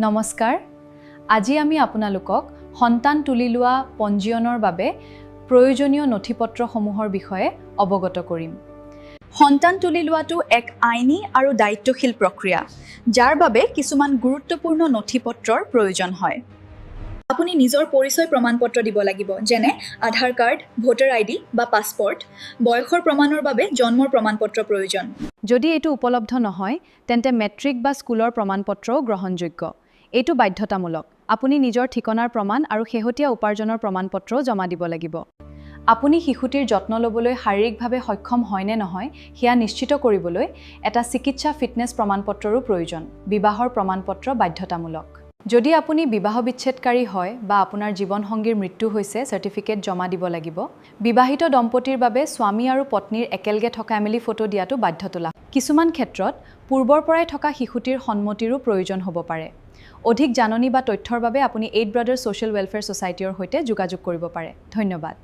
নমস্কাৰ আজি আমি আপোনালোকক সন্তান তুলি লোৱা পঞ্জীয়নৰ বাবে প্ৰয়োজনীয় নথিপত্ৰসমূহৰ বিষয়ে অৱগত কৰিম। সন্তান তুলি লোৱাটো এক আইনী আৰু দায়িত্বশীল প্ৰক্ৰিয়া যাৰ বাবে কিছুমান গুৰুত্বপূৰ্ণ নথিপত্ৰৰ প্ৰয়োজন হয়। আপুনি নিজৰ পৰিচয় প্ৰমাণপত্ৰ দিব লাগিব, যেনে আধাৰ কাৰ্ড, ভোটাৰ আইডি বা পাছপৰ্ট। বয়সৰ প্ৰমাণৰ বাবে জন্মৰ প্ৰমাণপত্ৰ প্ৰয়োজন। যদি এইটো উপলব্ধ নহয় তেন্তে মেট্ৰিক বা স্কুলৰ প্ৰমাণপত্ৰও গ্ৰহণযোগ্য। এইটো বাধ্যতামূলক। আপুনি নিজৰ ঠিকনাৰ প্ৰমাণ আৰু শেহতীয়া উপাৰ্জনৰ প্ৰমাণপত্ৰও জমা দিব লাগিব। আপুনি শিশুটিৰ যত্ন ল'বলৈ শাৰীৰিকভাৱে সক্ষম হয় নে নহয় সেয়া নিশ্চিত কৰিবলৈ এটা চিকিৎসা ফিটনেছ প্ৰমাণপত্ৰৰো প্ৰয়োজন। বিবাহৰ প্ৰমাণপত্ৰ বাধ্যতামূলক। যদি আপুনি বিবাহ বিচ্ছেদকাৰী হয় বা আপোনাৰ জীৱনসংগীৰ মৃত্যু হৈছে, চাৰ্টিফিকেট জমা দিব লাগিব। বিবাহিত দম্পতীৰ বাবে স্বামী আৰু পত্নীৰ একেলগে থকা এমিলি ফটো দিয়াটো বাধ্যতামূলক। কিছুমান ক্ষেত্ৰত পূৰ্বৰ পৰাই থকা শিশুটিৰ সন্মতিৰো প্ৰয়োজন হ'ব পাৰে। অধিক জাননী বা তথ্যৰ বাবে আপুনি 8 ব্ৰাদাৰ্ছ ছ'চিয়েল ৱেলফেয়াৰ ছ'চাইটিৰ সৈতে যোগাযোগ কৰিব পাৰে। ধন্যবাদ।